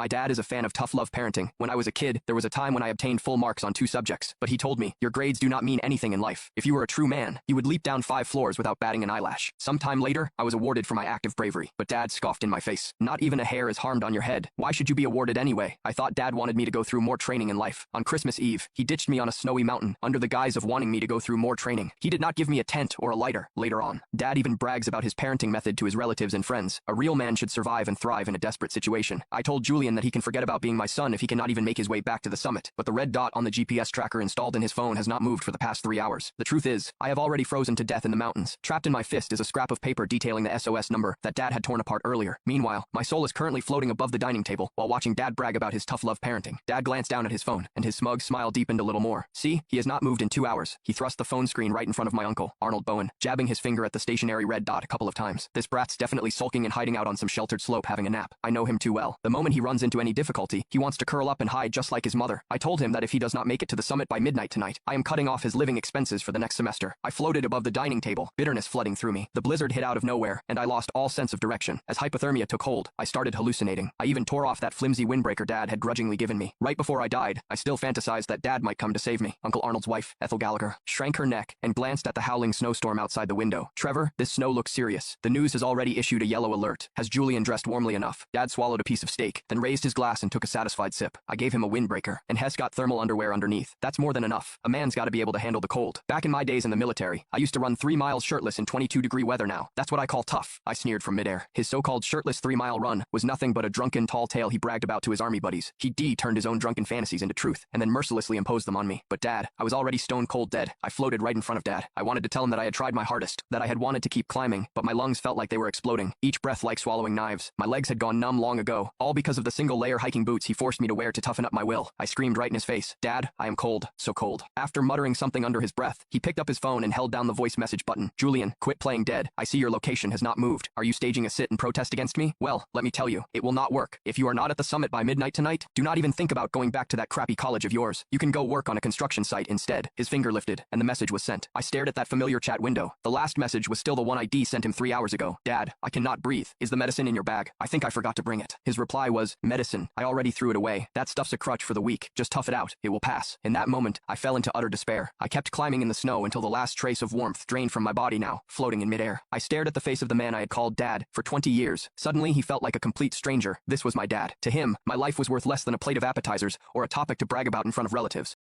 My dad is a fan of tough love parenting. When I was a kid, there was a time when I obtained full marks on 2 subjects, but he told me, your grades do not mean anything in life. If you were a true man, you would leap down 5 floors without batting an eyelash. Sometime later, I was awarded for my act of bravery, but Dad scoffed in my face. Not even a hair is harmed on your head. Why should you be awarded anyway? I thought Dad wanted me to go through more training in life. On Christmas Eve, he ditched me on a snowy mountain under the guise of wanting me to go through more training. He did not give me a tent or a lighter. Later on, Dad even brags about his parenting method to his relatives and friends. A real man should survive and thrive in a desperate situation. I told Julian that he can forget about being my son if he cannot even make his way back to the summit, but the red dot on the GPS tracker installed in his phone has not moved for the past 3 hours. The truth is, I have already frozen to death in the mountains. Trapped in my fist is a scrap of paper detailing the SOS number that Dad had torn apart earlier. Meanwhile, my soul is currently floating above the dining table while watching Dad brag about his tough love parenting. Dad glanced down at his phone, and his smug smile deepened a little more. See, he has not moved in 2 hours. He thrust the phone screen right in front of my uncle, Arnold Bowen, jabbing his finger at the stationary red dot a couple of times. This brat's definitely sulking and hiding out on some sheltered slope having a nap. I know him too well. The moment he runs into any difficulty, he wants to curl up and hide just like his mother. I told him that if he does not make it to the summit by midnight tonight, I am cutting off his living expenses for the next semester. I floated above the dining table, bitterness flooding through me. The blizzard hit out of nowhere, and I lost all sense of direction. As hypothermia took hold, I started hallucinating. I even tore off that flimsy windbreaker Dad had grudgingly given me. Right before I died, I still fantasized that Dad might come to save me. Uncle Arnold's wife, Ethel Gallagher, shrank her neck and glanced at the howling snowstorm outside the window. Trevor, this snow looks serious. The news has already issued a yellow alert. Has Julian dressed warmly enough? Dad swallowed a piece of steak, then raised his glass and took a satisfied sip. I gave him a windbreaker, and Hess got thermal underwear underneath. That's more than enough. A man's gotta be able to handle the cold. Back in my days in the military, I used to run 3 miles shirtless in 22-degree weather now. That's what I call tough. I sneered from midair. His so-called shirtless 3-mile run was nothing but a drunken tall tale he bragged about to his army buddies. He turned his own drunken fantasies into truth, and then mercilessly imposed them on me. But Dad, I was already stone cold dead. I floated right in front of Dad. I wanted to tell him that I had tried my hardest, that I had wanted to keep climbing, but my lungs felt like they were exploding, each breath like swallowing knives. My legs had gone numb long ago, all because of the single-layer hiking boots he forced me to wear to toughen up my will. I screamed right in his face, Dad, I am cold, so cold. After muttering something under his breath, he picked up his phone and held down the voice message button. Julian, quit playing dead. I see your location has not moved. Are you staging a sit and protest against me? Well, let me tell you, it will not work. If you are not at the summit by midnight tonight, do not even think about going back to that crappy college of yours. You can go work on a construction site instead. His finger lifted, and the message was sent. I stared at that familiar chat window. The last message was still the one I sent him 3 hours ago. Dad, I cannot breathe. Is the medicine in your bag? I think I forgot to bring it. His reply was, medicine. I already threw it away. That stuff's a crutch for the weak. Just tough it out. It will pass. In that moment, I fell into utter despair. I kept climbing in the snow until the last trace of warmth drained from my body now, floating in midair. I stared at the face of the man I had called Dad for 20 years. Suddenly, he felt like a complete stranger. This was my dad. To him, my life was worth less than a plate of appetizers or a topic to brag about in front of relatives.